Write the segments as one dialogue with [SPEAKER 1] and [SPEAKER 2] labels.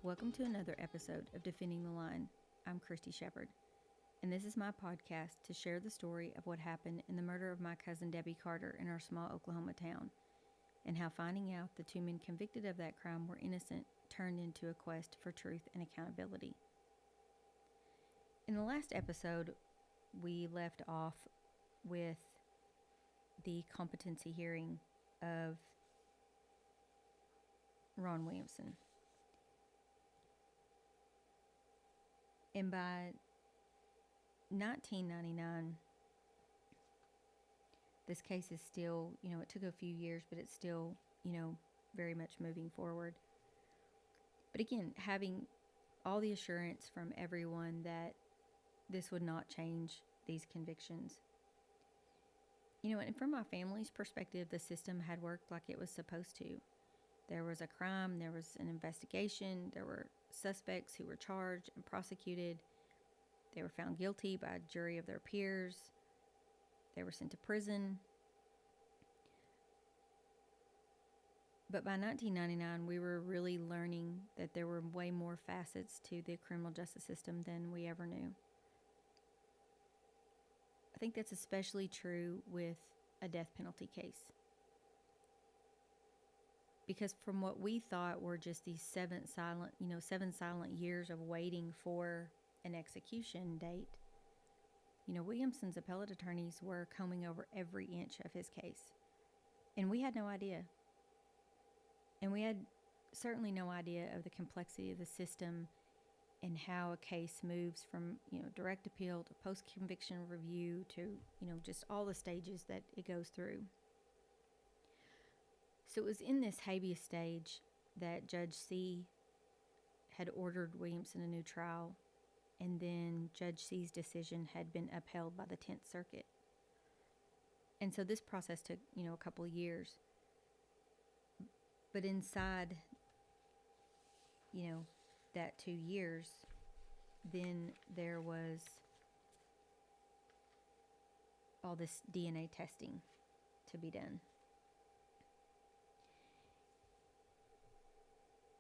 [SPEAKER 1] Welcome to another episode of Defending the Line. I'm Christy Shepard, and this is my podcast to share the story of what happened in the murder of my cousin Debbie Carter in our small Oklahoma town, and how finding out the two men convicted of that crime were innocent turned into a quest for truth and accountability. In the last episode, we left off with the competency hearing of Ron Williamson. And by 1999, this case is still, it took a few years, but it's still, very much moving forward. But again, having all the assurance from everyone that this would not change these convictions. And from my family's perspective, the system had worked like it was supposed to. There was a crime, there was an investigation, there were suspects who were charged and prosecuted. They were found guilty by a jury of their peers. They were sent to prison. But by 1999, we were really learning that there were way more facets to the criminal justice system than we ever knew. I think that's especially true with a death penalty case. Because from what we thought were just these seven silent years of waiting for an execution date, Williamson's appellate attorneys were combing over every inch of his case. And we had no idea. And we had certainly no idea of the complexity of the system and how a case moves from, direct appeal to post-conviction review to, just all the stages that it goes through. So it was in this habeas stage that Judge C had ordered Williamson a new trial, and then Judge C's decision had been upheld by the 10th Circuit. And so this process took, a couple of years. But inside, that 2 years, then there was all this DNA testing to be done.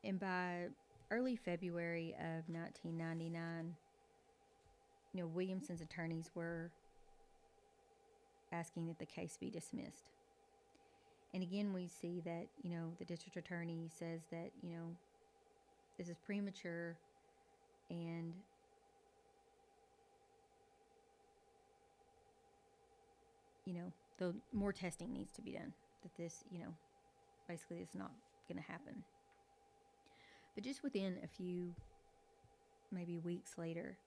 [SPEAKER 1] And by early February of 1999, Williamson's attorneys were asking that the case be dismissed. And again, we see that, the district attorney says that, this is premature and the more testing needs to be done. That this, basically is not going to happen. But just within a few, maybe weeks later,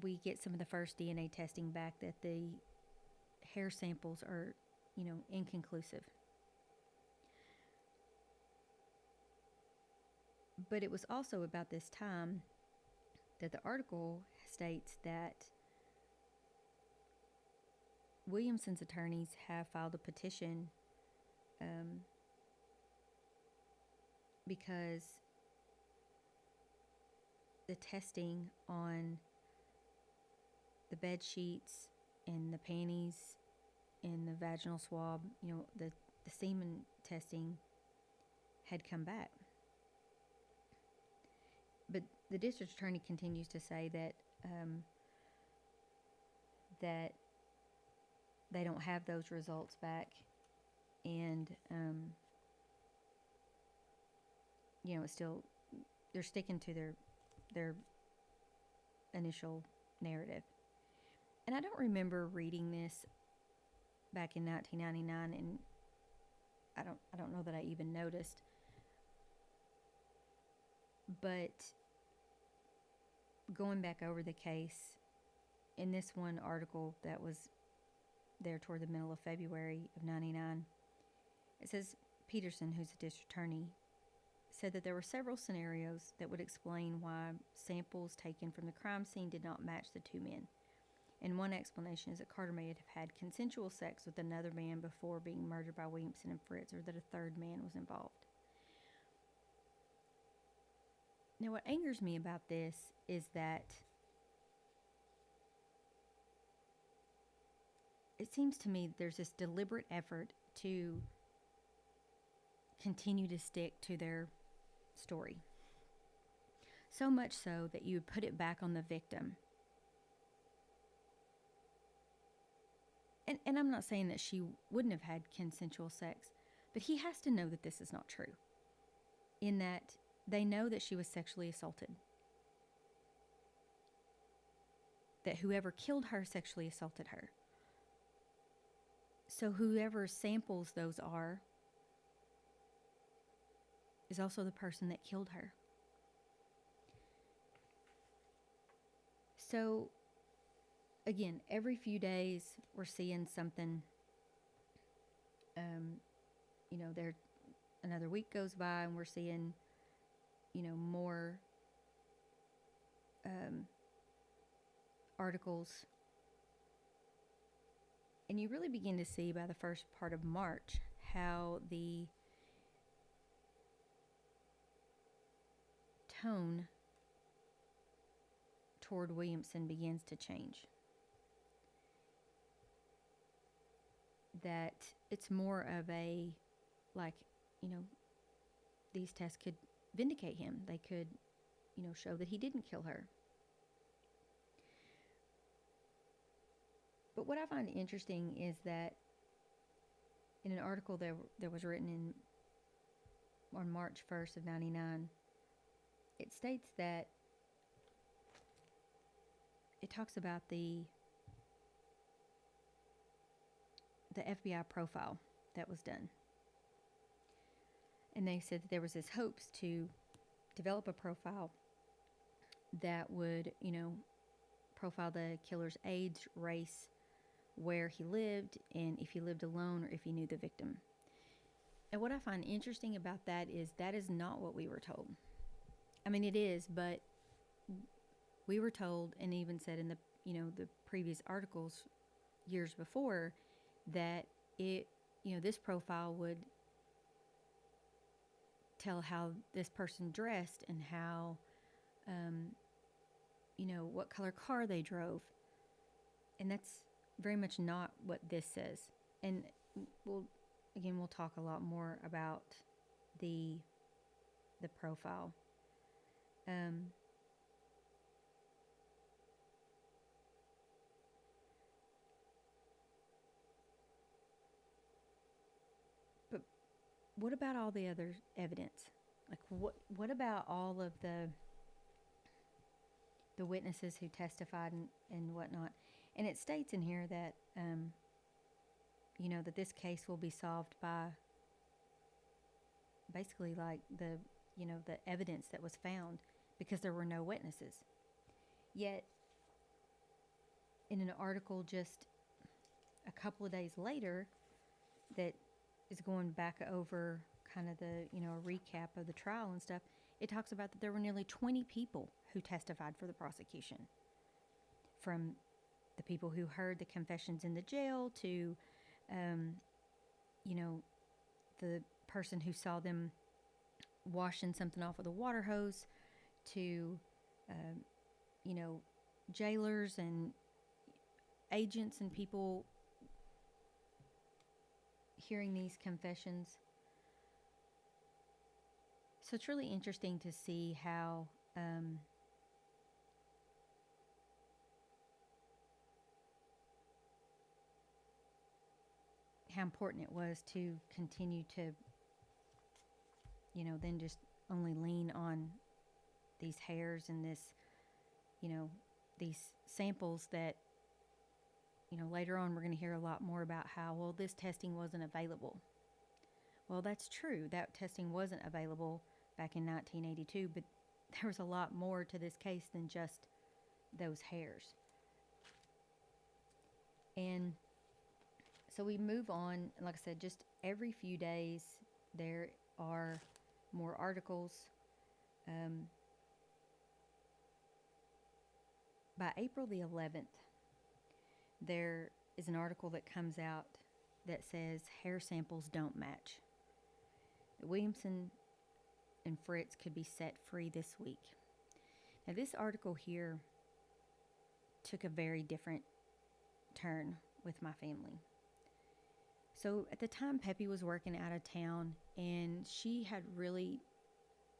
[SPEAKER 1] we get some of the first DNA testing back that the hair samples are, inconclusive. But it was also about this time that the article states that Williamson's attorneys have filed a petition because the testing on the bed sheets and the panties and the vaginal swab, the semen testing had come back. But the district attorney continues to say that that they don't have those results back, and it's still, they're sticking to their initial narrative. And I don't remember reading this back in 1999, and I don't know that I even noticed. But going back over the case, in this one article that was there toward the middle of February of 99, it says Peterson, who's the district attorney, said that there were several scenarios that would explain why samples taken from the crime scene did not match the two men. And one explanation is that Carter may have had consensual sex with another man before being murdered by Williamson and Fritz, or that a third man was involved. Now, what angers me about this is that it seems to me there's this deliberate effort to continue to stick to their story. So much so that you would put it back on the victim. And I'm not saying that she wouldn't have had consensual sex, but he has to know that this is not true. In that they know that she was sexually assaulted. That whoever killed her sexually assaulted her. So whoever samples those are is also the person that killed her. So, again, every few days we're seeing something. There another week goes by and we're seeing, more articles. And you really begin to see by the first part of March how the tone toward Williamson begins to change. That it's more of a, these tests could vindicate him. They could, show that he didn't kill her. But what I find interesting is that in an article that was written on March 1st of 99, it states that it talks about the FBI profile that was done. And they said that there was this hopes to develop a profile that would, profile the killer's age, race, where he lived, and if he lived alone or if he knew the victim. And what I find interesting about that is not what we were told. I mean, it is, but we were told, and even said in the previous articles years before, that this profile would tell how this person dressed and how, what color car they drove. And that's very much not what this says. And we'll talk a lot more about the profile. But what about all the other evidence? Like what about all of the witnesses who testified and whatnot? And it states in here that that this case will be solved by basically like the evidence that was found, because there were no witnesses. Yet in an article just a couple of days later that is going back over kind of the a recap of the trial and stuff, it talks about that there were nearly 20 people who testified for the prosecution, from the people who heard the confessions in the jail to the person who saw them washing something off with a water hose, to jailers and agents and people hearing these confessions. So it's really interesting to see how important it was to continue to then just only lean on these hairs and this these samples that later on we're going to hear a lot more about how, well, this testing wasn't available. Well, that's true. That testing wasn't available back in 1982, but there was a lot more to this case than just those hairs. And so we move on, like I said, just every few days there are more articles. By April the 11th, there is an article that comes out that says hair samples don't match. Williamson and Fritz could be set free this week. Now, this article here took a very different turn with my family. So at the time, Peppy was working out of town, and she had really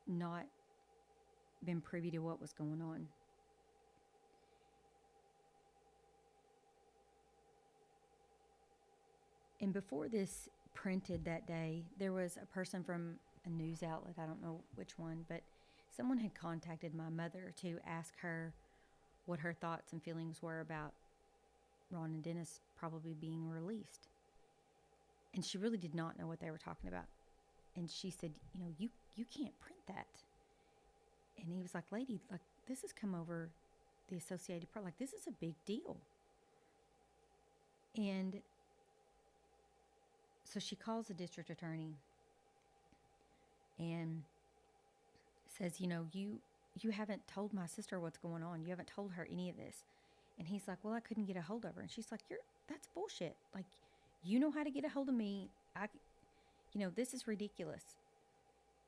[SPEAKER 1] not been privy to what was going on. And before this printed that day, there was a person from a news outlet, I don't know which one, but someone had contacted my mother to ask her what her thoughts and feelings were about Ron and Dennis probably being released. And she really did not know what they were talking about. And she said, you can't print that. And he was like, lady, like, this has come over the Associated Press. Like, this is a big deal. And so she calls the district attorney and says, you haven't told my sister what's going on. You haven't told her any of this. And he's like, well, I couldn't get a hold of her. And she's like, that's bullshit. Like, you know how to get a hold of me. This is ridiculous.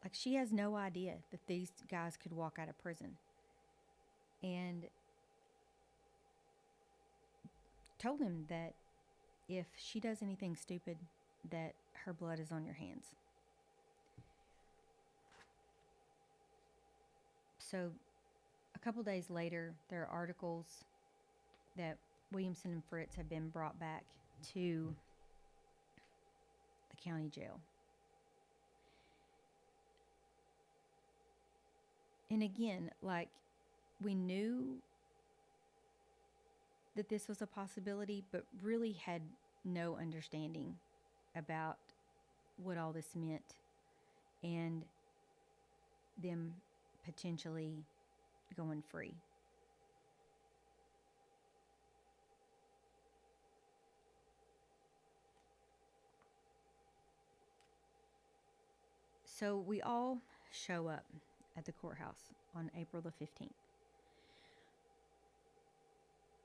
[SPEAKER 1] Like, she has no idea that these guys could walk out of prison. And told him that if she does anything stupid, that her blood is on your hands. So a couple days later, there are articles that Williamson and Fritz have been brought back to the county jail. And again, like, we knew that this was a possibility, but really had no understanding about what all this meant and them potentially going free. So we all show up at the courthouse on April the 15th.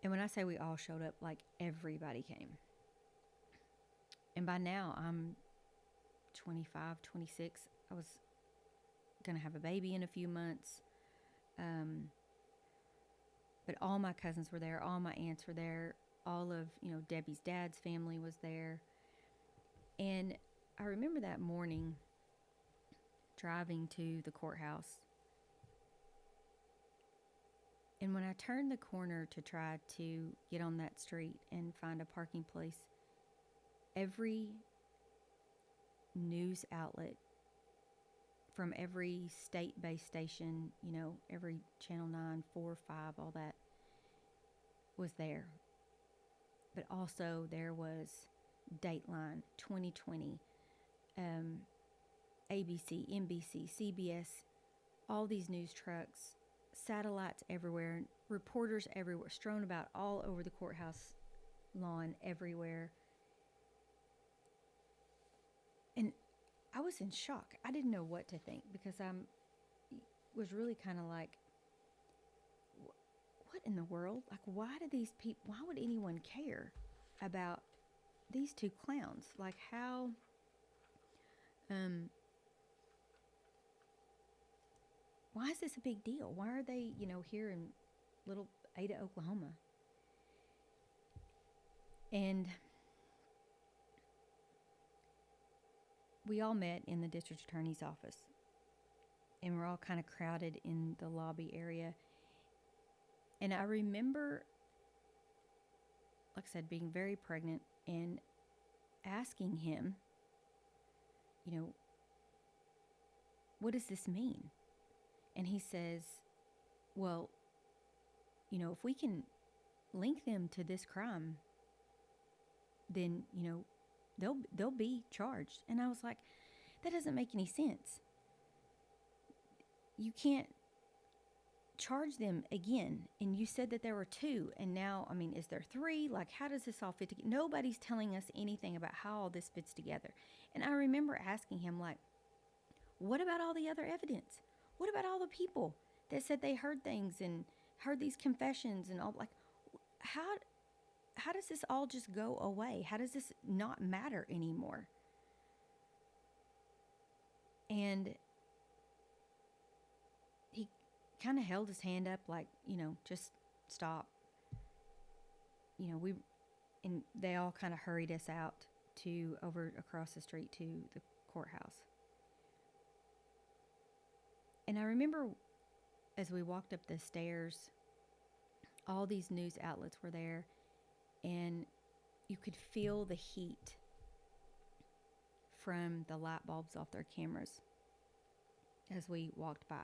[SPEAKER 1] And when I say we all showed up, like, everybody came. And by now, I'm 25, 26. I was going to have a baby in a few months. But all my cousins were there. All my aunts were there. All of, Debbie's dad's family was there. And I remember that morning driving to the courthouse. And when I turned the corner to try to get on that street and find a parking place, every news outlet from every state-based station, every Channel 9, 4, 5, all that, was there. But also there was Dateline, 2020, ABC, NBC, CBS, all these news trucks, satellites everywhere, reporters everywhere, strewn about all over the courthouse lawn, everywhere. And I was in shock. I didn't know what to think, because I was really kind of like, what in the world? Like, why would anyone care about these two clowns? Like, how, why is this a big deal? Why are they, here in little Ada, Oklahoma? And we all met in the district attorney's office, and we're all kind of crowded in the lobby area. And I remember, like I said, being very pregnant and asking him, what does this mean? And he says, well, if we can link them to this crime, then, they'll be charged. And I was like, that doesn't make any sense. You can't charge them again. And you said that there were 2, and now, is there 3? Like, how does this all fit together? Nobody's telling us anything about how all this fits together. And I remember asking him, like, what about all the other evidence? What about all the people that said they heard things and heard these confessions and all? Like, how does this all just go away? How does this not matter anymore? And kind of held his hand up like, just stop. And they all kind of hurried us out to over across the street to the courthouse. And I remember as we walked up the stairs, all these news outlets were there, and you could feel the heat from the light bulbs off their cameras as we walked by.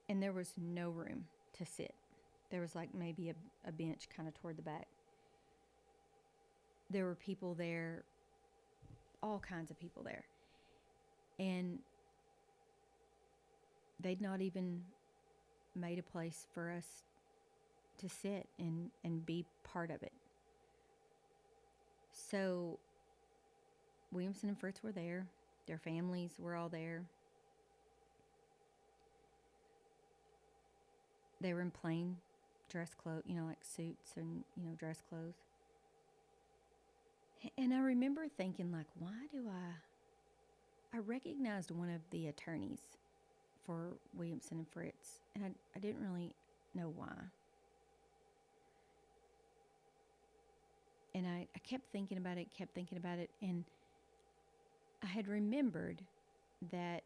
[SPEAKER 1] And there was no room to sit. There was like maybe a bench kind of toward the back. There were people there, all kinds of people there. And they'd not even made a place for us to sit and be part of it. So Williamson and Fritz were there. Their families were all there. They were in plain dress clothes, like suits and, dress clothes. And I remember thinking, like, why do I recognized one of the attorneys for Williamson and Fritz, and I didn't really know why. And I kept thinking about it, and I had remembered that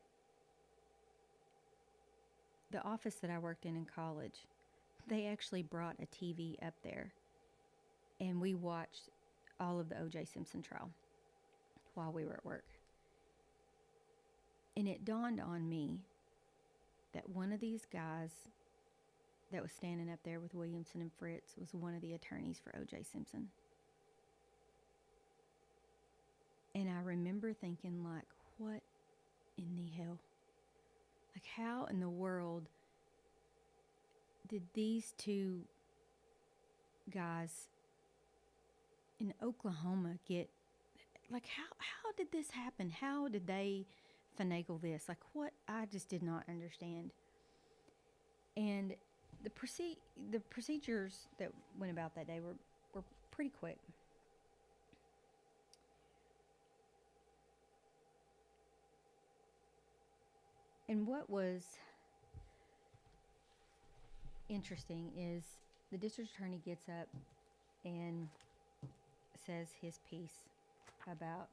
[SPEAKER 1] the office that I worked in college, they actually brought a TV up there, and we watched all of the O.J. Simpson trial while we were at work. And it dawned on me that one of these guys that was standing up there with Williamson and Fritz was one of the attorneys for O.J. Simpson. And I remember thinking, like, what in the hell? Like, how in the world did these two guys in Oklahoma get, like, how did this happen? How did they finagle this? Like, what? I just did not understand. And the procedures that went about that day were pretty quick. And what was interesting is the district attorney gets up and says his piece about,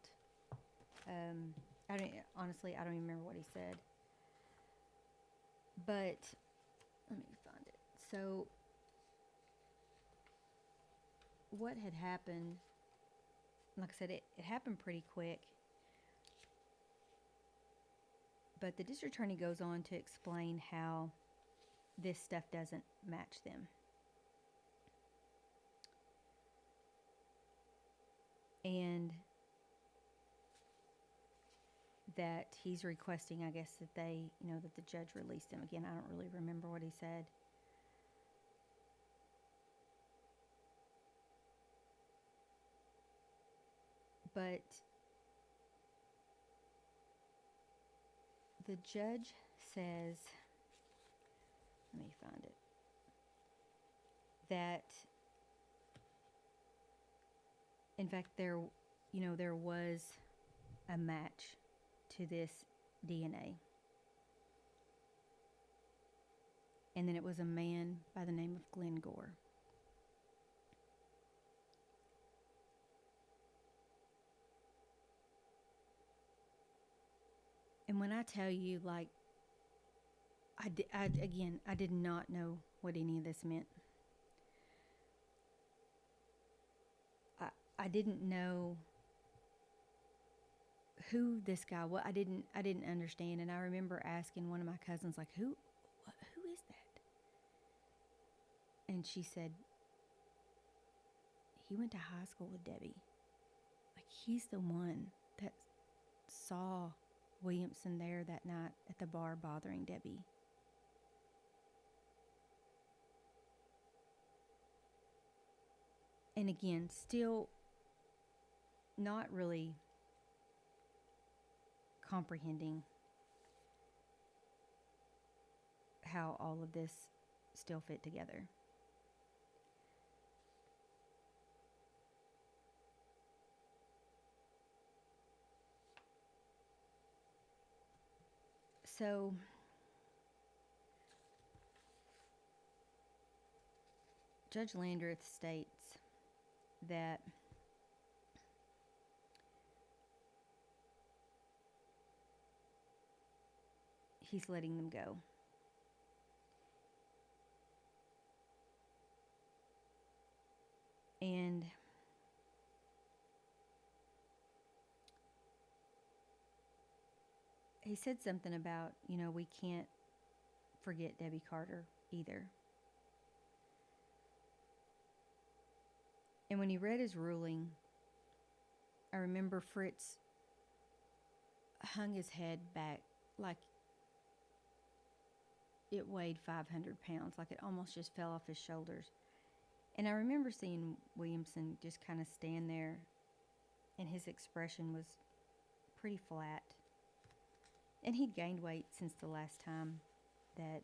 [SPEAKER 1] I don't even remember what he said. But let me find it. So what had happened, like I said, it happened pretty quick. But the district attorney goes on to explain how this stuff doesn't match them. And that he's requesting, I guess, that they, that the judge release them. Again, I don't really remember what he said. But the judge says, let me find it, that in fact there was a match to this DNA. And then it was a man by the name of Glenn Gore. And when I tell you, like, I did not know what any of this meant. I didn't know who this guy was. I didn't understand. And I remember asking one of my cousins, like, who is that? And she said, he went to high school with Debbie. Like, he's the one that saw Williamson there that night at the bar bothering Debbie. And again, still not really comprehending how all of this still fit together. so Judge Landreth states that he's letting them go. And he said something about, we can't forget Debbie Carter either. And when he read his ruling, I remember Fritz hung his head back like it weighed 500 pounds, like it almost just fell off his shoulders. And I remember seeing Williamson just kind of stand there, and his expression was pretty flat. And he'd gained weight since the last time that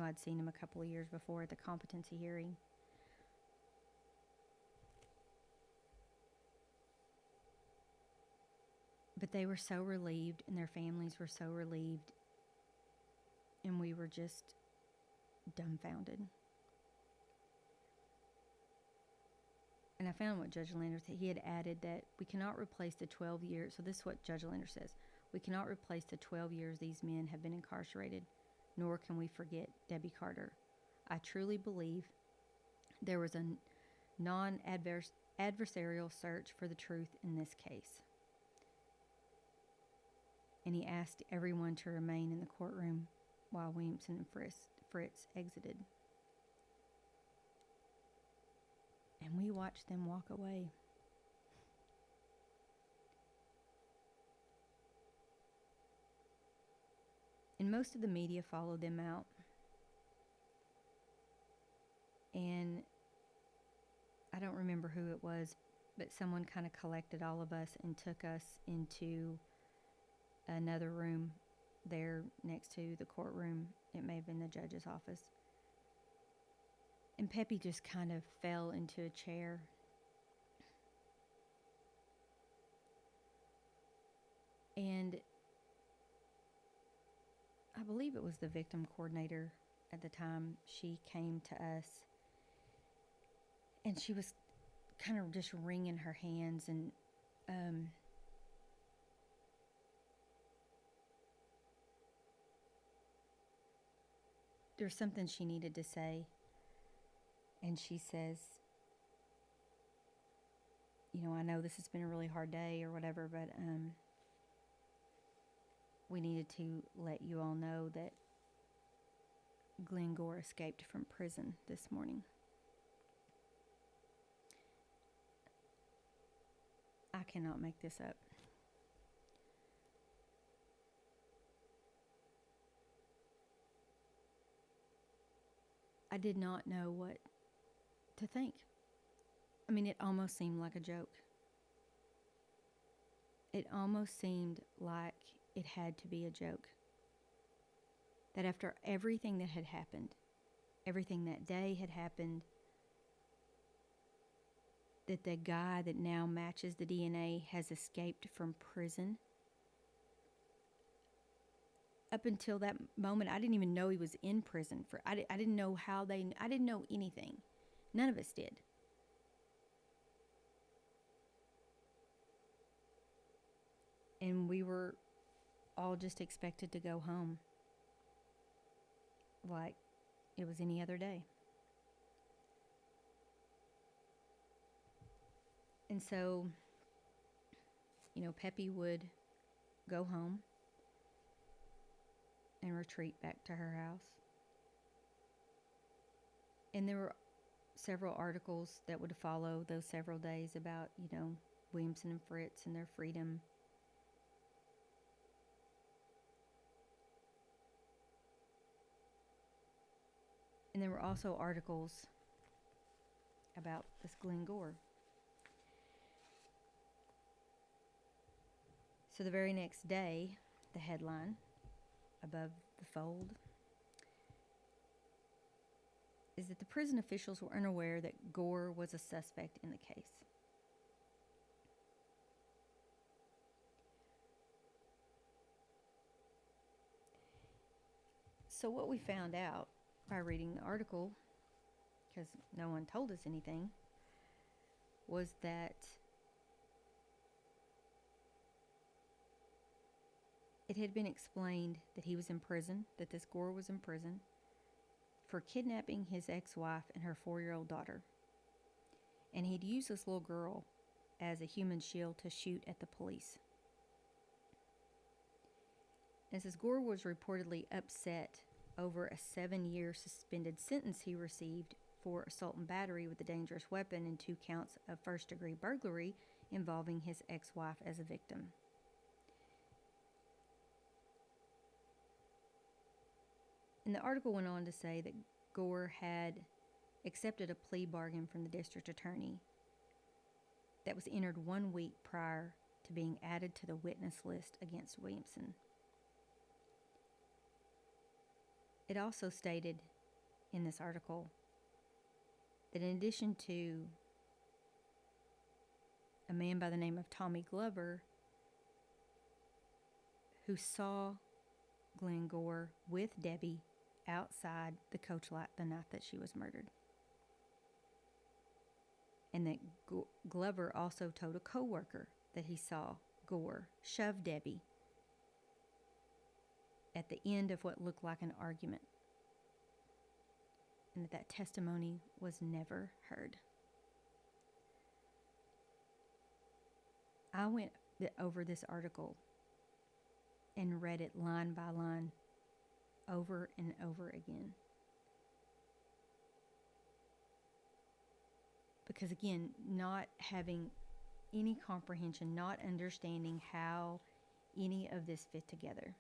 [SPEAKER 1] I'd seen him a couple of years before at the competency hearing. But they were so relieved, and their families were so relieved, and we were just dumbfounded. And I found what Judge Landers, he had added that we cannot replace the 12 years. So this is what Judge Landers says. We cannot replace the 12 years these men have been incarcerated, nor can we forget Debbie Carter. I truly believe there was a non-adversarial search for the truth in this case. And he asked everyone to remain in the courtroom while Williamson and Fritz exited. And we watched them walk away. And most of the media followed them out. And I don't remember who it was, but someone kind of collected all of us and took us into another room there next to the courtroom. It may have been the judge's office. And Peppy just kind of fell into a chair. And I believe it was the victim coordinator at the time. She came to us, and she was kind of just wringing her hands, and there's something she needed to say. And she says, I know this has been a really hard day or whatever, but we needed to let you all know that Glenn Gore escaped from prison this morning. I cannot make this up. I did not know what to think. I mean, it almost seemed like a joke. It almost seemed like it had to be a joke. That after everything that had happened, everything that day had happened, that the guy that now matches the DNA has escaped from prison. Up until that moment, I didn't even know he was in prison. I didn't know how I didn't know anything. None of us did. And we were all just expected to go home like it was any other day. And so, Peppy would go home and retreat back to her house. And there were several articles that would follow those several days about, Williamson and Fritz and their freedom. And there were also articles about this Glenn Gore. So the very next day, the headline above the fold is that the prison officials were unaware that Gore was a suspect in the case. So what we found out by reading the article, because no one told us anything, was that it had been explained that he was in prison, that this Gore was in prison, for kidnapping his ex-wife and her 4-year-old daughter. And he'd used this little girl as a human shield to shoot at the police. And says Gore was reportedly upset over a 7-year suspended sentence he received for assault and battery with a dangerous weapon and 2 counts of first-degree burglary involving his ex-wife as a victim. And the article went on to say that Gore had accepted a plea bargain from the district attorney that was entered 1 week prior to being added to the witness list against Williamson. It also stated in this article that in addition to a man by the name of Tommy Glover, who saw Glenn Gore with Debbie outside the coach lot the night that she was murdered. And that Glover also told a co-worker that he saw Gore shove Debbie at the end of what looked like an argument. And that testimony was never heard. I went over this article and read it line by line over and over again. Because again, not having any comprehension, not understanding how any of this fit together.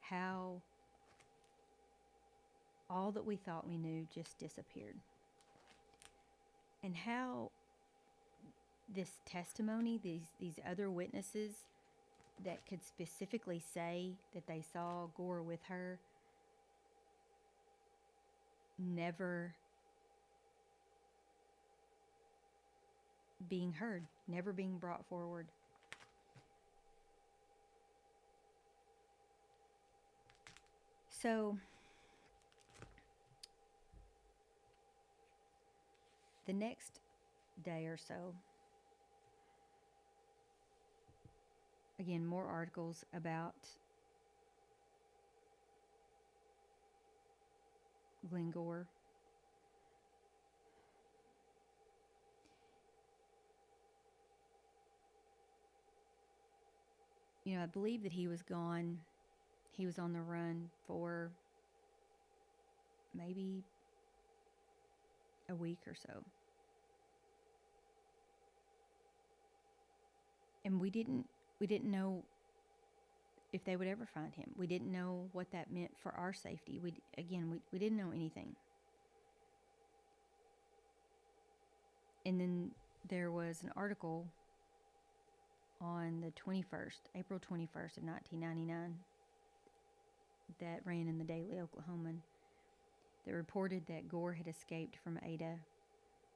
[SPEAKER 1] How all that we thought we knew just disappeared. And how this testimony, these other witnesses that could specifically say that they saw Gore with her, never being heard, never being brought forward. So the next day or so, again, more articles about Glenn Gore. You know, I believe that he was gone. He was on the run for maybe a week or so. And we didn't know if they would ever find him. We didn't know what that meant for our safety. We didn't know anything. And then there was an article on the 21st, April 21st of 1999, that ran in the Daily Oklahoman, that reported that Gore had escaped from Ada.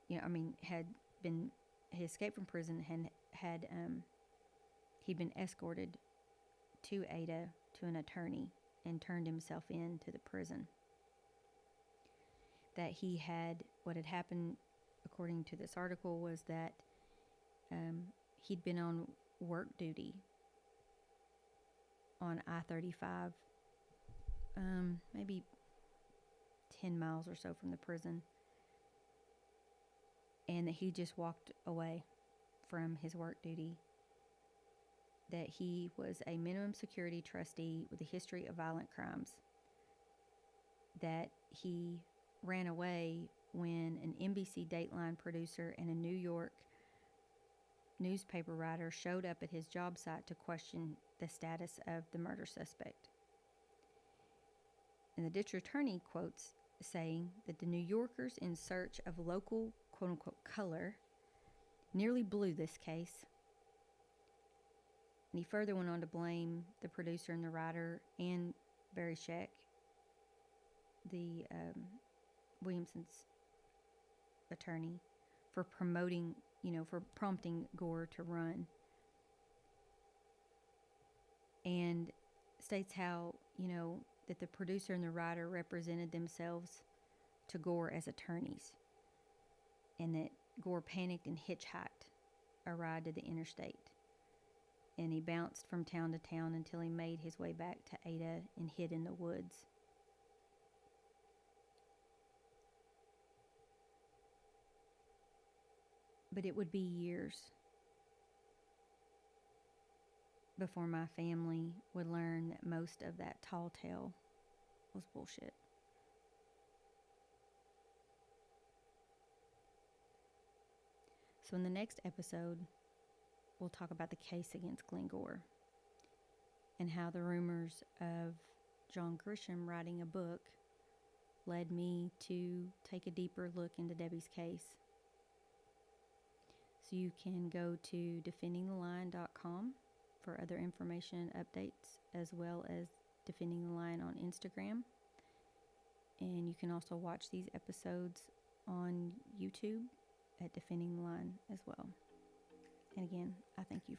[SPEAKER 1] He escaped from prison and he'd been escorted to Ada to an attorney and turned himself in to the prison. That what had happened, according to this article, was that he'd been on work duty on I-35, maybe 10 miles or so from the prison, and that he just walked away from his work duty. That he was a minimum security trustee with a history of violent crimes. That he ran away when an NBC Dateline producer and a New York newspaper writer showed up at his job site to question the status of the murder suspect. And the district attorney quotes saying that the New Yorkers, in search of local quote-unquote color, nearly blew this case. And he further went on to blame the producer and the writer and Barry Scheck, the Williamson's attorney, for prompting Gore to run. And states how, that the producer and the writer represented themselves to Gore as attorneys, and that Gore panicked and hitchhiked a ride to the interstate. And he bounced from town to town until he made his way back to Ada and hid in the woods. But it would be years before my family would learn that most of that tall tale was bullshit. So in the next episode, we'll talk about the case against Glenn Gore and how the rumors of John Grisham writing a book led me to take a deeper look into Debbie's case. So you can go to defendingtheline.com for other information updates, as well as Defending the Line on Instagram. And you can also watch these episodes on YouTube at Defending the Line as well. And again, I thank you